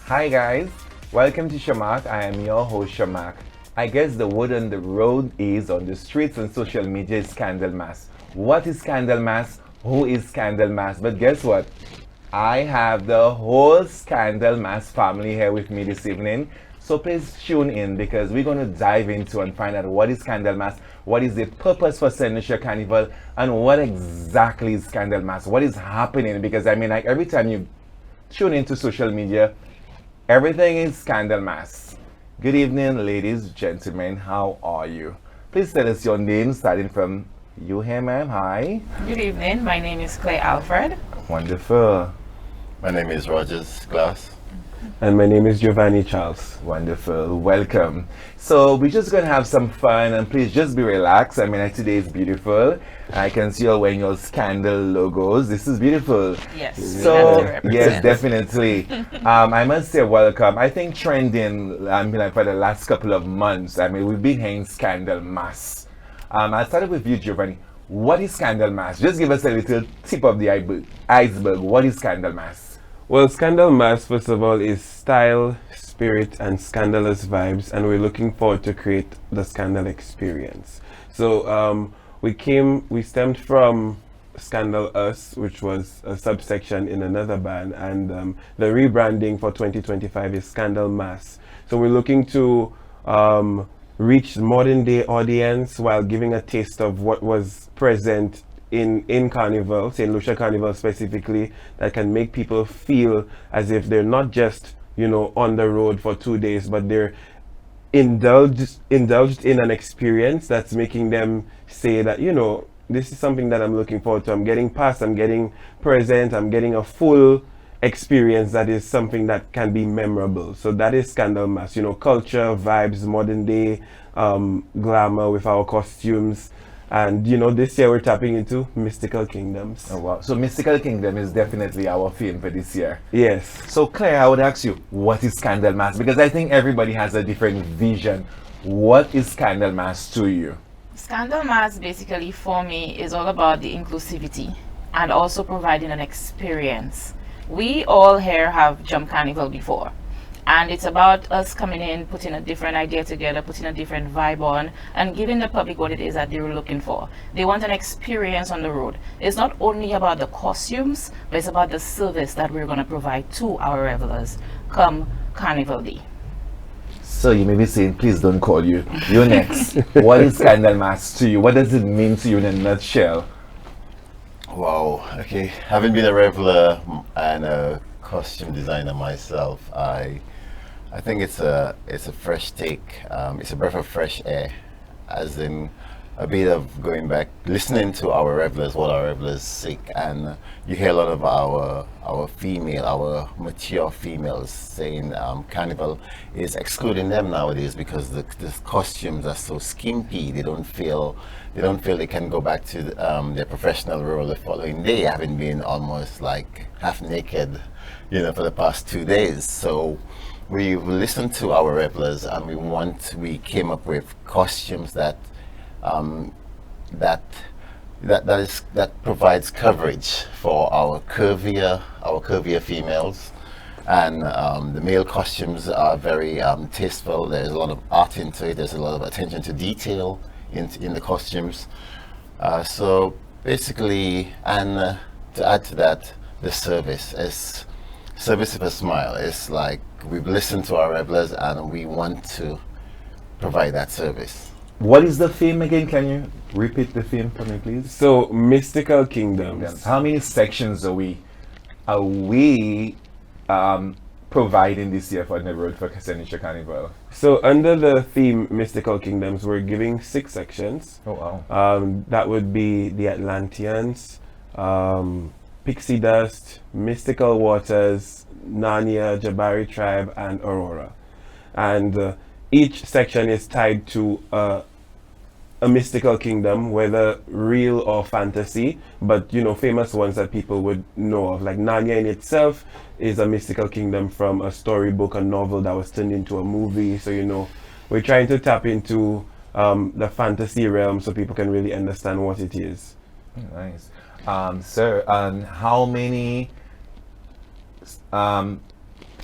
Hi guys, welcome to Sharmark. I am your host Sharmark. I guess the word on the road is on the streets and social media is Candlemas. What is Candlemas? Who is Candlemas? But guess what? I have the whole Candlemas family here with me this evening. So please tune in because we're going to dive into and find out what is Candlemas, what is the purpose for St. Lucia Carnival, and what exactly is Candlemas, what is happening. Because I mean, like every time you tune into social media, everything is Candlemas. Good evening, ladies, gentlemen. How are you? Please tell us your name, starting from you here, ma'am. Hi. Good evening. My name is Claire Alfred. Wonderful. My name is Rogers Glass. And my name is Giovanni Charles. Wonderful. Welcome. So we're just going to have some fun and please just be relaxed. I mean, like, today is beautiful. I can see you all wearing your scandal logos. This is beautiful. Yes. So, yes, definitely. I must say welcome. I think trending like for the last couple of months, I mean, we've been hearing scandal mass. I started with you, Giovanni. What is scandal mass? Just give us a little tip of the iceberg. What is scandal mass? Well, Scandal Mass, first of all, is style, spirit, and scandalous vibes, and we're looking forward to create the scandal experience. So we stemmed from Scandal Us, which was a subsection in another band, and the rebranding for 2025 is Scandal Mass. So we're looking to reach modern day audience while giving a taste of what was present in Carnival, St. Lucia Carnival specifically, that can make people feel as if they're not just, on the road for 2 days, but they're indulged in an experience that's making them say that, this is something that I'm looking forward to. I'm getting past, I'm getting present, I'm getting a full experience that is something that can be memorable. So that is Scandal Mass, culture, vibes, modern day glamour with our costumes. And this year we're tapping into mystical kingdoms. Oh wow. So mystical kingdom is definitely our theme for this year. Yes. So Claire, I would ask you, what is Candlemas? Because I think everybody has a different vision. What is Candlemas to you? Scandalmas basically for me is all about the inclusivity and also providing an experience. We all here have jumped Carnival before. And it's about us coming in, putting a different idea together, putting a different vibe on, and giving the public what it is that they're looking for. They want an experience on the road. It's not only about the costumes, but it's about the service that we're going to provide to our revelers come Carnival Day. So you may be saying, please don't call you. You're next. What is Candlemas to you? What does it mean to you in a nutshell? Wow. Okay. Having been a reveler and a costume designer myself, I think it's a fresh take. It's a breath of fresh air, as in a bit of going back, listening to our revelers, what our revelers seek, and you hear a lot of our mature females saying Carnival is excluding them nowadays because the costumes are so skimpy. They don't feel they can go back to their professional role the following day, having been almost like half naked, for the past 2 days. So we listened to our revelers and we came up with costumes that provides coverage for our curvier females, and the male costumes are very tasteful. There's a lot of art into it. There's a lot of attention to detail in the costumes. So basically, and to add to that, the service is service with a smile. It's like we've listened to our revelers and we want to provide that service. What is the theme again? Can you repeat the theme for me, please? So mystical kingdoms. How many sections are we providing this year for the road for St. Lucia Carnival? So under the theme mystical kingdoms, we're giving 6 sections. Oh wow. That would be the Atlanteans, Pixie Dust, Mystical Waters, Narnia, Jabari Tribe, and Aurora. And each section is tied to a mystical kingdom, whether real or fantasy, but famous ones that people would know of. Like Narnia in itself is a mystical kingdom from a storybook, a novel that was turned into a movie. So we're trying to tap into the fantasy realm so people can really understand what it is. Nice. Sir, how many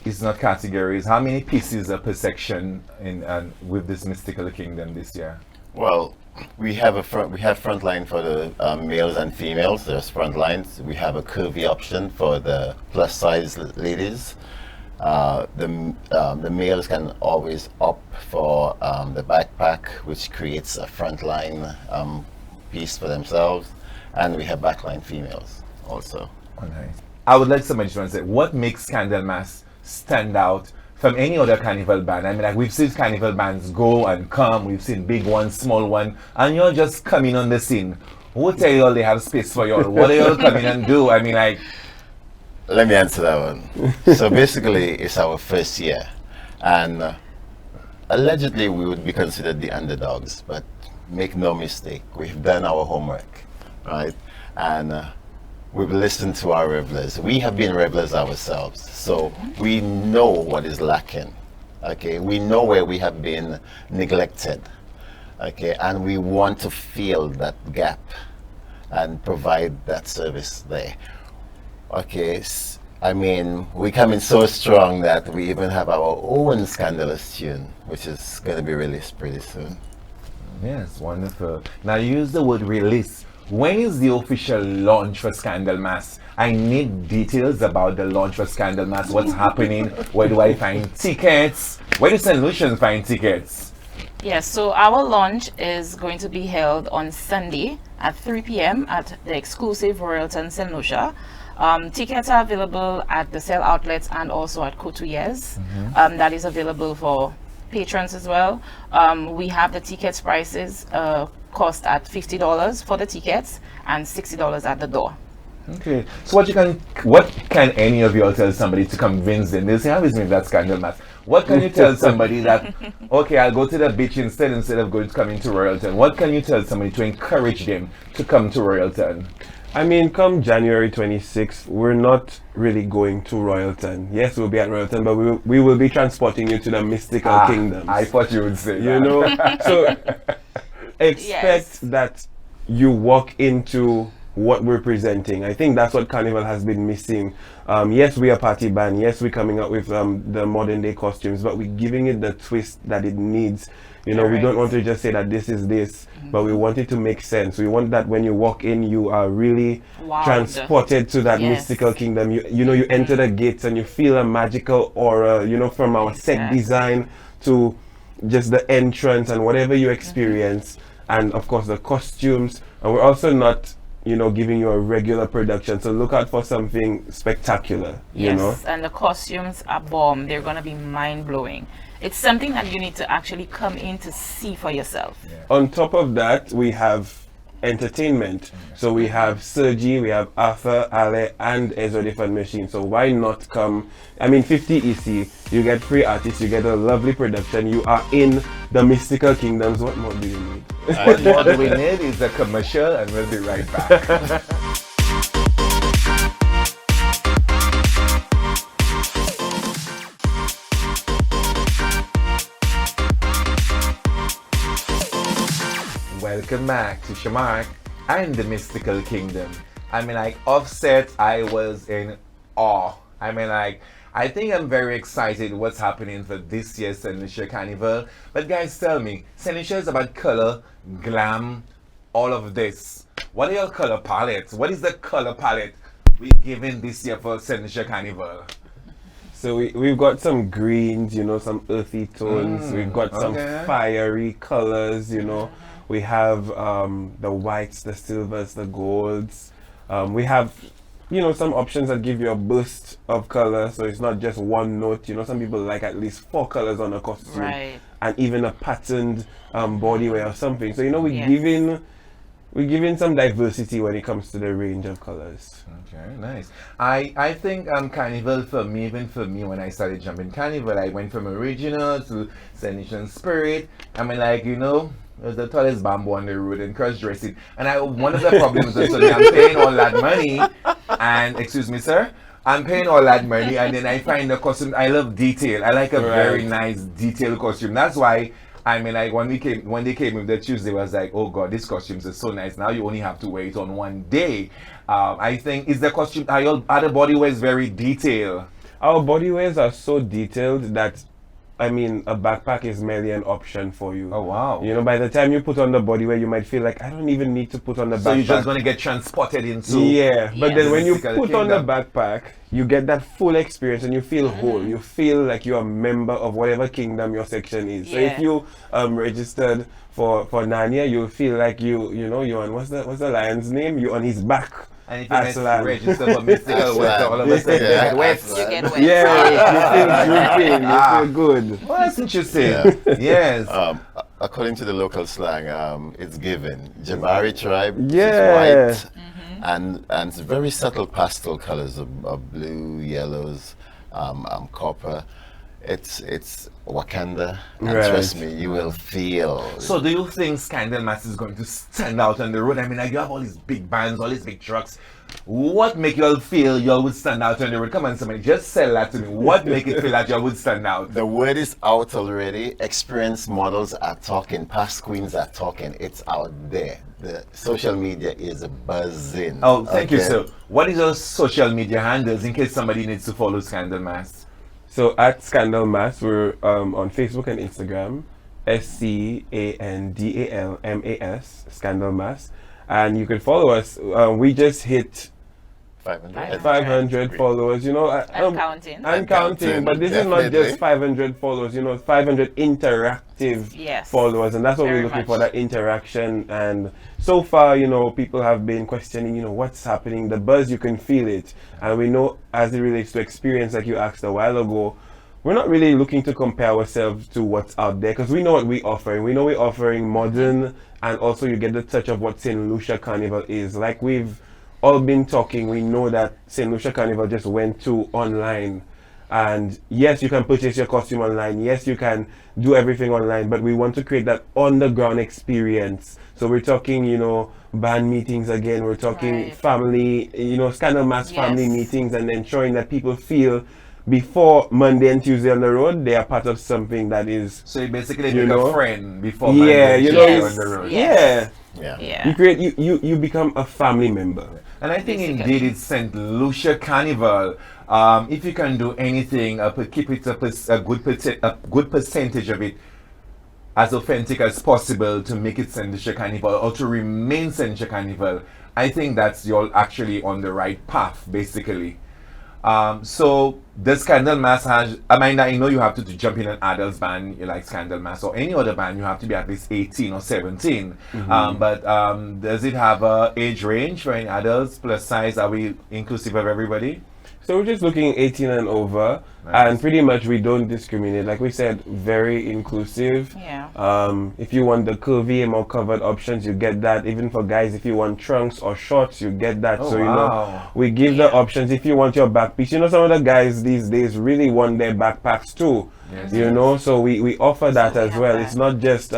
it's not categories. How many pieces per section in with this mystical kingdom this year? Well, we have front line for the males and females. There's front lines. We have a curvy option for the plus size ladies. The males can always opt for the backpack, which creates a frontline piece for themselves, and we have backline females also. Oh, nice. I would like somebody to say, what makes Candlemas stand out from any other carnival band? I mean, like, we've seen carnival bands go and come, we've seen big ones, small one, and you're just coming on the scene. Who tell you all they have space for you all? What are you all coming and do? I mean, like... Let me answer that one. So basically, it's our first year, and allegedly we would be considered the underdogs, but make no mistake, we've done our homework, right? And we've listened to our revelers. We have been revelers ourselves, so we know what is lacking. Okay, we know where we have been neglected. Okay, and we want to fill that gap and provide that service there. Okay, I mean, we come in so strong that we even have our own scandalous tune, which is going to be released pretty soon. Yes, wonderful. Now, you use the word release. When is the official launch for Candlemas? I need details about the launch for Candlemas. What's happening? Where do I find tickets? Where do St. Lucians find tickets? Yes, so our launch is going to be held on Sunday at 3 p.m. at the exclusive Royalton St. Lucia. Tickets are available at the sale outlets and also at Couturiers. That is available for patrons as well. We have the tickets prices cost at $50 for the tickets and $60 at the door. Okay, so what can any of you all tell somebody to convince them? They'll say, how is me that's Candlemas? What can you tell somebody that, okay, I'll go to the beach instead of going to coming to Royalton? What can you tell somebody to encourage them to come to Royalton? I mean, come January 26th, we're not really going to Royalton. Yes, we'll be at Royalton, but we will be transporting you to the mystical kingdoms. I thought you would say you that. know, so expect that you walk into what we're presenting. I think that's what Carnival has been missing. Yes, we are a party band. Yes, we're coming up with the modern day costumes, but we're giving it the twist that it needs. You know, we don't want to just say that this is this, but we want it to make sense. We want that when you walk in, you are really transported to that mystical kingdom. You know, you enter the gates and you feel a magical aura, you know, from our set design to just the entrance and whatever you experience. And of course, the costumes. And we're also not, you know, giving you a regular production. So look out for something spectacular, you know. And the costumes are bomb. They're going to be mind-blowing. It's something that you need to actually come in to see for yourself. On top of that, we have entertainment. So we have Sergi, we have Arthur, Ale, and Ezra Different Machine. So why not come? I mean, 50 EC, you get free artists, you get a lovely production, you are in the mystical kingdoms. What more do you need? What more do we need is a commercial, and we'll be right back. Welcome back to Sharmark and the Mystical Kingdom. I mean, like, offset, I was in awe. I mean, like, I think I'm very excited what's happening for this year's St. Lucia Carnival. But guys, tell me, St. Lucia is about color, glam, all of this. What are your color palettes? What is the color palette we're giving this year for St. Lucia Carnival? So we've got some greens, you know, some earthy tones. We've got some fiery colors, you know. We have the whites, the silvers, the golds. We have, you know, some options that give you a burst of color, so it's not just one note. You know, some people like at least 4 colors on a costume, and even a patterned body wear or something. So, you know, we're giving some diversity when it comes to the range of colors. Okay, nice. I think Carnival, for me, even for me, when I started jumping Carnival, I went from original to St. Lucian Spirit. I mean, like, you know, there's the tallest bamboo on the road and cross dressing. And one of the problems is I'm paying all that money, and excuse me, sir, I'm paying all that money, and then I find the costume. I love detail. I like a very nice detailed costume. That's why, I mean, like, when they came with the Tuesday, I was like, oh God, these costumes are so nice. Now you only have to wear it on one day. I think, is the costume, are the body wears very detailed? our body wears are so detailed that, I mean, a backpack is merely an option for you. Oh, wow. You know, by the time you put on the body wear, you might feel like, I don't even need to put on the backpack. So you're just going to get transported into... Yeah, but then when you Mystical put on the kingdom. backpack, you get that full experience and you feel whole. You feel like you're a member of whatever kingdom your section is. So if you registered for Narnia, you feel like you know, you're on, what's the lion's name? You're on his back. And if you Aslan. register for Mystical West, all of a sudden you get wet. You get wet. Yeah, you feel dripping, you feel good. Well, that's interesting. Yes. According to the local slang, it's given. Jabari tribe Yeah. is white and it's very subtle pastel colors of blue, yellows, copper. It's Wakanda, and Right. trust me, you will feel. So do you think Candlemas is going to stand out on the road? I mean, like you have all these big bands, all these big trucks. What make you all feel you all would stand out on the road? Come on, somebody, just sell that to me. What make it feel that you all would stand out? The word is out already. Experienced models are talking. Past queens are talking. It's out there. The social media is buzzing. Oh, thank you, okay? sir. What is your social media handles in case somebody needs to follow Candlemas? So at Scandal Mass, we're on Facebook and Instagram, SCANDALMAS, Scandal Mass. And you can follow us. We just hit 500. 500 followers, you know. And counting. And counting, but this is not Definitely. just 500 followers, you know, 500 interactive Yes. followers, and that's what Very we're looking much. for, that interaction. And so far, you know, people have been questioning, you know, what's happening, the buzz, you can feel it. And we know, as it relates to experience, like you asked a while ago, we're not really looking to compare ourselves to what's out there, because we know what we're offering. We know we're offering modern, and also you get the touch of what St. Lucia Carnival is. Like we've all been talking, we know that St. Lucia Carnival just went to online. And yes, you can purchase your costume online. Yes, you can do everything online, but we want to create that on-the-ground experience. So we're talking, you know, band meetings again. We're talking Right. family, you know, Scandal Mass family Yes. meetings, and ensuring that people feel before Monday and Tuesday on the road, they are part of something that is, So you basically You make know? a friend before Yeah, Monday you and know, Tuesday Yes. on the road. Yes. Yeah. Yeah. you create, you become a family member. And I think Basically. indeed it's St. Lucia Carnival. If you can do anything, keep it a good percentage of it as authentic as possible to make it St. Lucia Carnival or to remain St. Lucia Carnival, I think that's you're actually on the right path, basically. So this Scandal Mass has, I know you have to jump in an adults band, you like Scandal Mass or any other band, you have to be at least 18 or 17. But does it have a age range for any adults, plus size? Are we inclusive of everybody? So we're just looking 18 and over, Nice. and pretty much we don't discriminate. Like we said, very inclusive. Yeah. If you want the curvy or covered options, you get that. Even for guys, if you want trunks or shorts, you get that. Oh, so you wow. know, we give the options. If you want your back piece, you know, some of the guys these days really want their backpacks too. Yes. You know, so we offer that we as have well. that. It's not just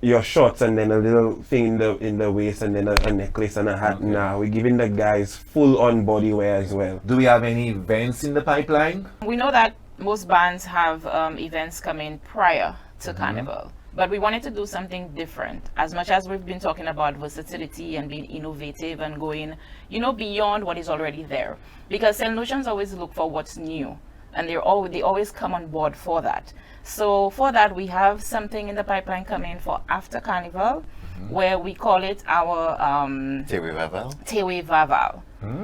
your shorts and then a little thing in the waist and then a necklace and a hat. Okay. Nah, we're giving the guys full on body wear as well. Do we have any events in the pipeline? We know that most bands have events coming prior to Carnival, but we wanted to do something different. As much as we've been talking about versatility and being innovative and going, you know, beyond what is already there, because St. Lucians always look for what's new, and they always come on board for that. So for that, we have something in the pipeline coming for after Carnival, where we call it our Tewe Vaval. Tewe Vaval.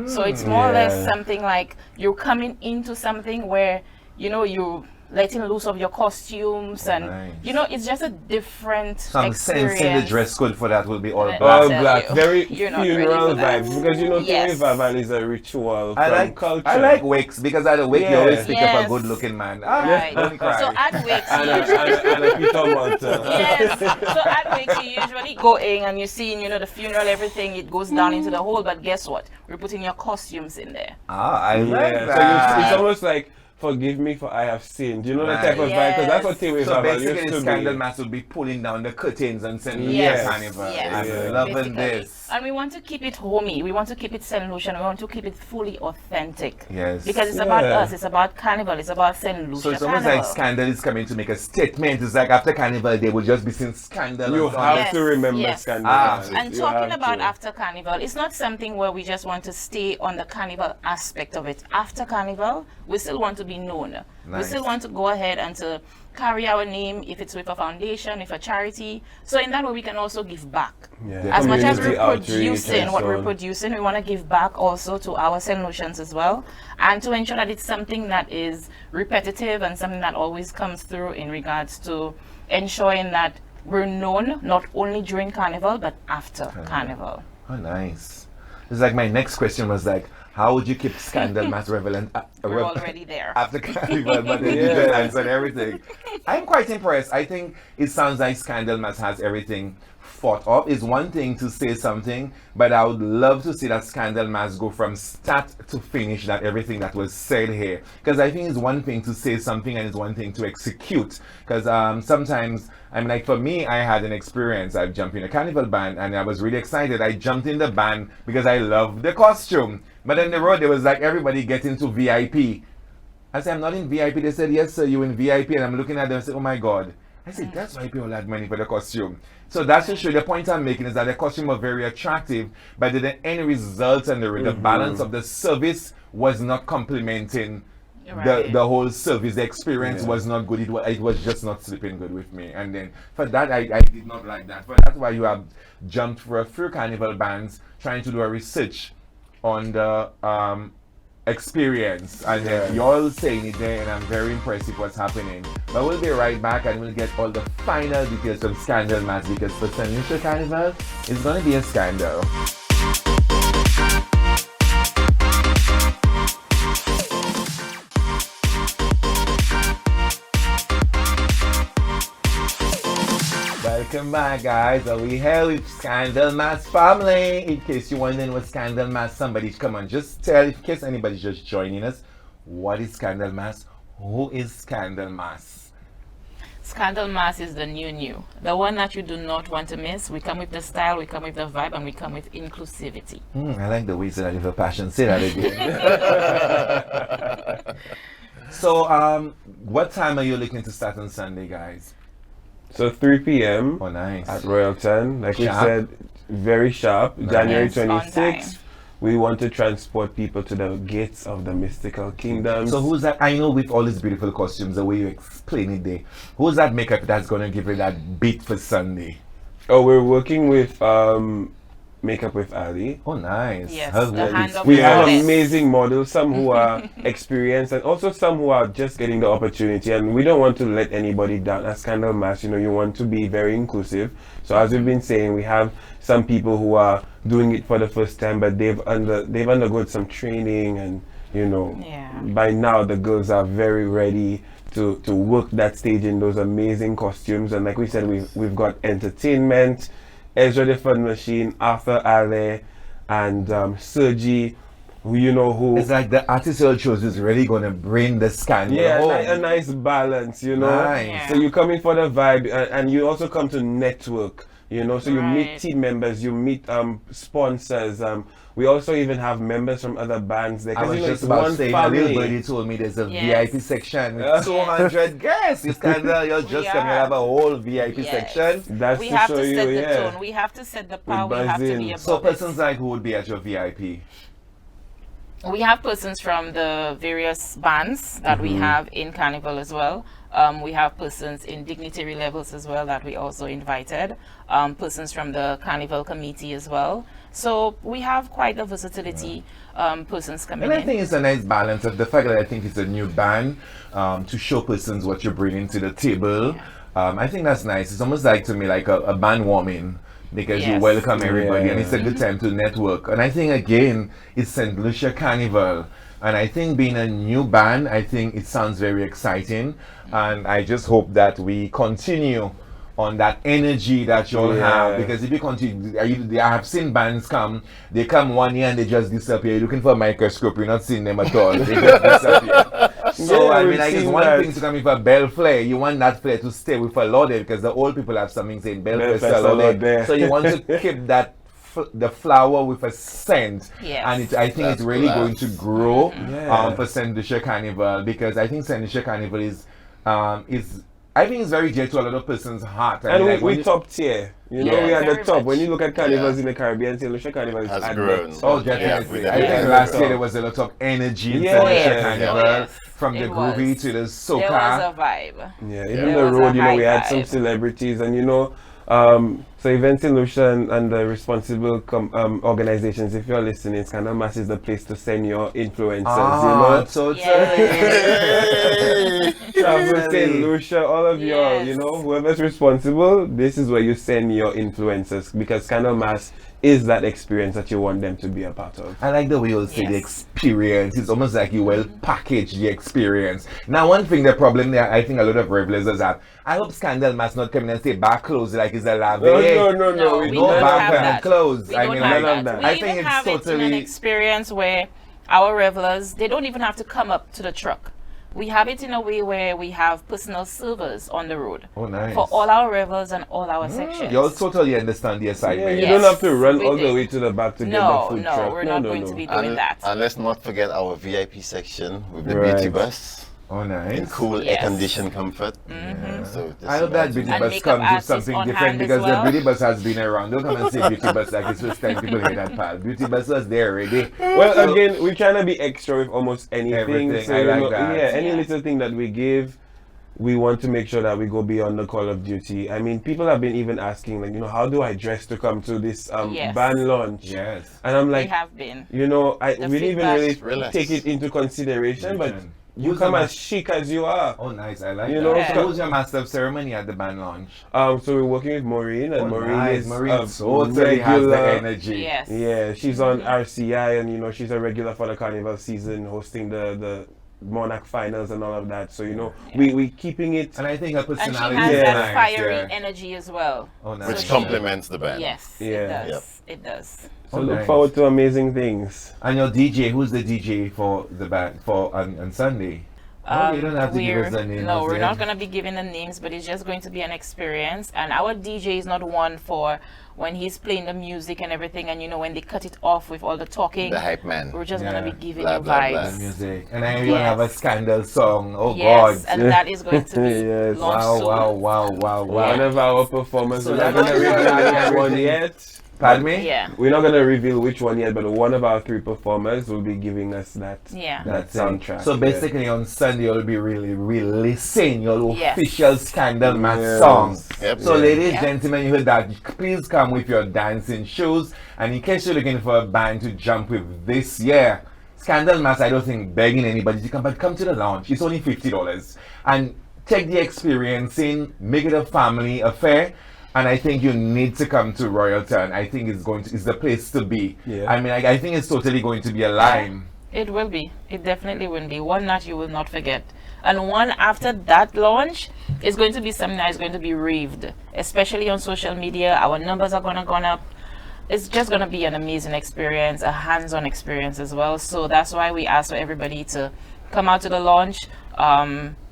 So it's more or less Yeah. something like you're coming into something where, you know, you're letting loose of your costumes and, nice. you know, it's just a different Some experience. sense in the dress code for that will be all All black. All tell black, you, very you're not ready funeral for that. vibes, because you know Yes. Tewe Vaval is a ritual I from like culture. I like wakes because at a wake you Yeah. always pick up a Yes. good looking man. Right. Don't cry. So at Wakes, and a Peter Malta. yes. So at Wakes, you usually go in and you're seeing, you know, the funeral, everything, it goes down into the hole. But guess what? We're putting your costumes in there. I like Yeah, so that. it's almost like forgive me for I have sinned. You know the type of Right. vibe, because that's what Yes. Tewe So Vaval basically, used the to Scandal be. Mass will be pulling down the curtains and St. Lucia Yes. Carnival. Yes. I'm Yeah. loving Basically. this. And we want to keep it homey. We want to keep it St. Lucia. We want to keep it fully authentic. Yes. Because it's about us. It's about Carnival. It's about St. Lucia. So it's almost like Scandal is coming to make a statement. It's like after Carnival, they will just be saying Scandal. You have Yes, to remember yes. Scandal. And You talking have about to. after Carnival, it's not something where we just want to stay on the Carnival aspect of it. After Carnival, we still want to be known. We Nice. still want to go ahead and to carry our name, if it's with a foundation, if a charity. So in that way, we can also give back. Yeah. As much as we're Community outreach producing and what so we're on. producing, we want to give back also to our St. Lucians as well, and to ensure that it's something that is repetitive and something that always comes through in regards to ensuring that we're known not only during Carnival but after Carnival. Oh, nice. It's like my next question was like, how would you keep Scandal Mass relevant? We're already there. After Carnival, but then you did answer everything. I'm quite impressed. I think it sounds like Scandal Mass has everything thought up. It's one thing to say something, but I would love to see that Scandal Mass go from start to finish, that everything that was said here. Because I think it's one thing to say something and it's one thing to execute. Because sometimes, I'm like, for me, I had an experience. I jumped in a carnival band and I was really excited. I jumped in the band because I loved the costume. But on the road, there was like everybody getting to VIP. I said, I'm not in VIP. They said, yes, sir, you're in VIP. And I'm looking at them and say, oh my God. I said, that's why people had money for the costume. So that's to show the point I'm making is that the costume was very attractive, but the end result and the balance of the service was not complementing the whole service. The experience was not good. It was just not sleeping good with me. And then for that, I did not like that. But that's why you have jumped for a few carnival bands trying to do a research on the experience, and then you're all saying it there, and I'm very impressed with what's happening. But we'll be right back and we'll get all the final details from Scandal Mass, because for St. Lucia Carnival, it's going to be a scandal. Welcome back, guys. Are we here with Scandal Mass family? In case you're wondering what Scandal Mass, somebody come on, just tell, in case anybody's just joining us, what is Scandal Mass? Who is Scandal Mass? Scandal Mass is the new. The one that you do not want to miss. We come with the style, we come with the vibe, and we come with inclusivity. I like the way you said that with a passion. Say that again. So, what time are you looking to start on Sunday, guys? So 3 p.m. Oh, nice. at Royalton. Like Sharp. we said, very sharp. Nice. January Yes, on 26th. time. We want to transport people to the gates of the mystical kingdom. So who's that? I know with all these beautiful costumes, the way you explain it there, who's that makeup that's going to give it that beat for Sunday? Oh, we're working with Makeup with Ali. Oh, nice. Yes, How the well hand is- of We the have goddess. amazing models, some who are experienced and also some who are just getting the opportunity, and we don't want to let anybody down. As Scandal Mass, you want to be very inclusive. So as we've been saying, we have some people who are doing it for the first time, but they've undergone some training, and by now the girls are very ready to work that stage in those amazing costumes. And like we said, we've got entertainment, Ezra the Fun Machine, Arthur Ale, and Sergi, who It's like the artist you chose is really going to bring the scandal home. a nice balance, Nice. Yeah. So you come in for the vibe, and you also come to network, so you meet Right. team members, you meet sponsors. We also even have members from other bands there. I was it's just about one saying, family. a little birdie told me there's a Yes. VIP section with 200 guests. You scandal, you'll just come and have a whole VIP Yes. section. That's We to have show to you, set the yeah. tone. We have to set the power. We buzz have to in. be above So it. persons like who would be at your VIP? We have persons from the various bands that we have in Carnival as well. We have persons in dignitary levels as well that we also invited. Persons from the Carnival committee as well. So we have quite a versatility persons coming And I in. think it's a nice balance of the fact that I think it's a new band to show persons what you're bringing to the table. I think that's nice. It's almost like to me like a band warming, because you Yes. welcome everybody and Yeah. it's a good time to network. And I think again, it's St. Lucia Carnival. And I think being a new band, I think it sounds very exciting. And I just hope that we continue on that energy that you'll have, because if you continue, I have seen bands come, they come 1 year and they just disappear. You're looking for a microscope, you're not seeing them at all. They just disappear. So Yeah, I mean, we've like, it's seen one that. thing to come in for Bell Flare. You want that flare to stay with a loaded, because the old people have something saying Bell Bell Flare Flare loaded. Salode. So you want to keep that the flower with a scent, Yes. and I think That's it's really class. going to grow Yeah. for Saint Lucia Carnival, because I think Saint Lucia Carnival is I think it's very dear to a lot of person's heart. I And mean, like, when we you- top tier. You know, Yeah. we are the Very top. much. When you look at carnivals Yeah. in the Caribbean, St. Lucia Carnival is Has at grown. the top. Oh, definitely. Yeah, I think yeah. last Yeah. year there was a lot of energy in Yeah. Saint Oh, Lucia yes. Carnival, Oh, yes. from the It groovy was. to the There was soca. a vibe. Yeah, Yeah. even There the was a road, you know, high we had some vibe. celebrities, and you know, so Events in Lucia and the responsible organizations, if you're listening, Scandal Mass is the place to send your influencers, Ah, so Hey! Travel St. Lucia, all of y'all, Yes. you know, whoever's responsible, this is where you send your influencers, because Scandal Mass is that experience that you want them to be a part of. I like the way you say the Yes. experience. It's almost like you well package the experience. Now, one thing, the problem there, I think a lot of revelers have. I hope Scandal must not come in and say back clothes like it's a lave. No, we we no don't back have and that. clothes. We I don't mean, have like, none of that. that. We I even think it's have it in an totally. experience where our revelers, they don't even have to come up to the truck. We have it in a way where we have personal servers on the road Oh, nice. for all our revelers and all our sections. You all totally understand the Yeah, assignment. you Yes, don't have to run we all the did. way to the back to get the No, food no, truck. we're not going to be doing And, that. and let's not forget our VIP section with the Right. beauty bus Oh, in nice. cool Yes. air-conditioned comfort. So just I hope that imagine beauty And bus makeup comes with artists something on different, hand as because well. the beauty bus has been around. Don't come and say beauty bus like it's first time people hear that, pal. Beauty bus was there already. Well, So- again, we're trying to be extra with almost anything. Everything, So, I you like know, that. Yeah, any Yeah. little thing that we give, we want to make sure that we go beyond the call of duty. I mean, people have been even asking, like, you know, how do I dress to come to this Yes. band launch? Yes. And I'm We like, have been. you know, The we didn't even really Relax. take it into consideration, but Vision. you Who's come the as mas- chic as you are. Oh, nice. I like You that. know, Yeah. So who's your master of ceremony at the band launch? So we're working with Maureen, and Oh, Maureen nice. is Maureen a totally has the regular. energy. Yes. Yeah, she's on RCI, and you know, she's a regular for the carnival season, hosting the Monarch finals and all of that. So you know, we keeping it. And I think her And she personality has is Yeah. that nice. fiery Yeah. energy as well. Oh, nice. which So she- complements the band. Yes, Yeah. it does. Yep. It does. So Oh, look nice. forward to amazing things. And your DJ, who's the DJ for the band for on Sunday? Oh, you don't have to give us the name. No, as we're yet. not going to be giving the names, but it's just going to be an experience. And our DJ is not one for when he's playing the music and everything, and you know, when they cut it off with all the talking, The hype man. we're just Yeah. going to be giving Blah, you blah, blah. vibes. Music. And I even have a Yes. scandal song. Oh, Yes, God. and that is going to be Yes. launched Wow, soon. wow, wow, wow, wow. One of our performers, So we're not that's gonna reveal which one everything. yet. Pardon me? Yeah, We're not gonna reveal which one yet, but one of our three performers will be giving us that. yeah. That That's it. soundtrack. So yeah. basically on Sunday you'll be really releasing your Yes. official Scandal Mass Yes. song. Yep. So Yeah. ladies, Yeah. gentlemen, you heard that. Please come with your dancing shoes. And in case you're looking for a band to jump with this year, Scandal Mass, I don't think begging anybody to come, but come to the launch. It's only $50. And take the experience in, make it a family affair. And I think you need to come to Royalton. I think it's the place to be. Yeah. I mean, I think it's totally going to be a line. It will be. It definitely will be. One that you will not forget. And one after that launch is going to be something that is going to be raved, especially on social media. Our numbers are going to go up. It's just going to be an amazing experience, a hands-on experience as well. So that's why we ask for everybody to come out to the launch,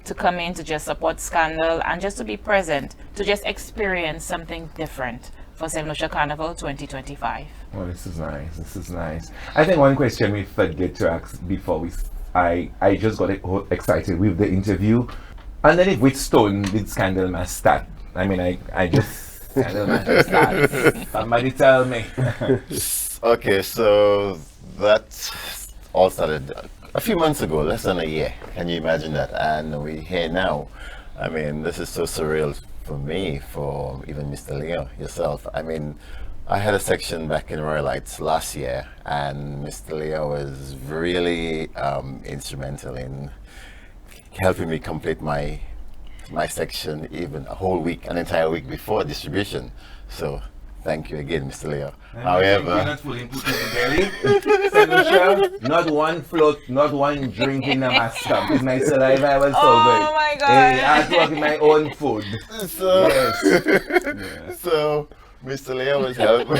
to come in to just support Scandal and just to be present, to just experience something different for St. Lucia Carnival 2025. Oh, this is nice. This is nice. I think one question we forget to ask before I just got excited with the interview. Underneath which stone did Scandal Mass start? I mean, I just Scandal Mass just started. Somebody tell me. Okay, so that all started a few months ago, less than a year. Can you imagine that? And we're here now. I mean, this is so surreal for me, for even Mr. Leo, yourself. I mean, I had a section back in Royal Heights last year, and Mr. Leo was really instrumental in helping me complete my section even a whole week, an entire week before distribution. So thank you again, Mr. Leo. You're However, not fully put in the belly. St. Lucia, not one float, not one drink in the mass cup. With my saliva, I was so Oh good. my God. Hey, I had to work with my own food. so Yes. so Mr. Leo was helping.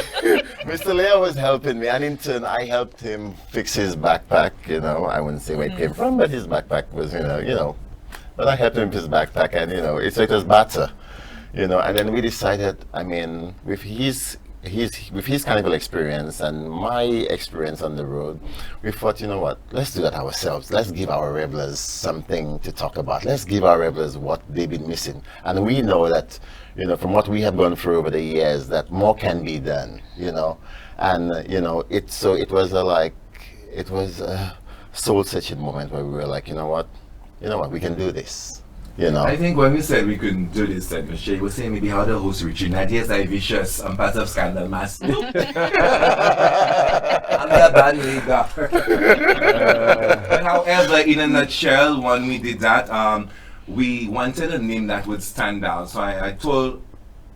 Mr. Leo was helping me, and in turn, I helped him fix his backpack. You know, I wouldn't say where it came from, but his backpack was, you know. But I helped him with his backpack, and it was better. And then we decided. I mean, with his with his carnival experience and my experience on the road, we thought, you know what, let's do that ourselves. Let's give our revelers something to talk about. Let's give our revelers what they've been missing. And we know that, you know, from what we have gone through over the years, that more can be done, you know. And, you know, it was a soul-searching moment where we were like, you know what, we can do this. You know. I think when we said we couldn't do this, that Michelle was saying maybe how the host reaching that yes, I vicious and part of Scandal Mass. I'm the bad leader. But however, in a nutshell, when we did that, we wanted a name that would stand out. So I told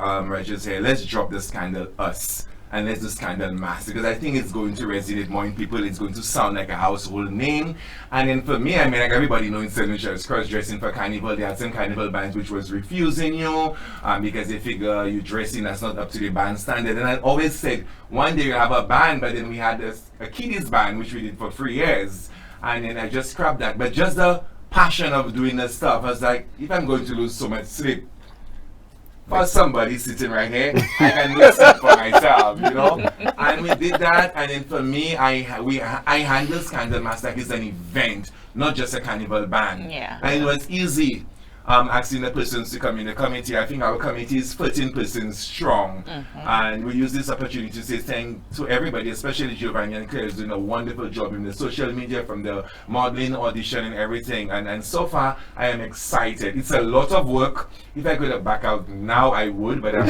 Regis here, let's drop the Scandal Us. And let's do Scandal Mass, because I think it's going to resonate more in people. It's going to sound like a household name. And then for me, I mean, like everybody knows in St. Lucia's cross-dressing for carnival. They had some carnival bands which was refusing you because they figure you dressing that's not up to the band standard. And I always said, one day you have a band, but then we had a kiddies band, which we did for 3 years. And then I just scrapped that. But just the passion of doing the stuff, I was like, if I'm going to lose so much sleep, for somebody sitting right here, I can listen for myself, you know. And we did that, and then for me, I handle Scandal Mass like it's an event, not just a carnival band. Yeah. And it was easy asking the persons to come in the committee. I think our committee is 13 persons strong, and we use this opportunity to say thank to everybody, especially Giovanni and Claire is doing a wonderful job in the social media, from the modeling, audition, and everything. And so far, I am excited. It's a lot of work. If I could have back out now, I would, but I'm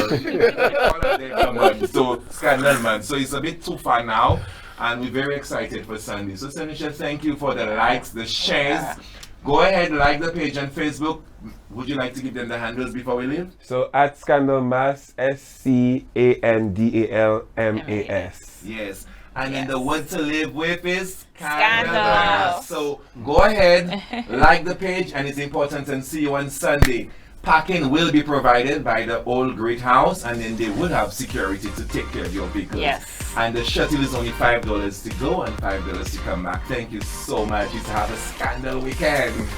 already so Scandal Man. So it's a bit too far now, and we're very excited for Sunday. So Sanisha, thank you for the likes, the shares. Yeah. Go ahead, like the page on Facebook. Would you like to give them the handles before we leave? So at Scandal Mass, SCANDALMAS. Yes. And Yes. then the word to live with is Scandal. So go ahead, like the page, and it's important, and see you on Sunday. Parking will be provided by the Old Great House, and then they will have security to take care of your vehicles. Yes. And the shuttle is only $5 to go and $5 to come back. Thank you so much. You have a scandal weekend.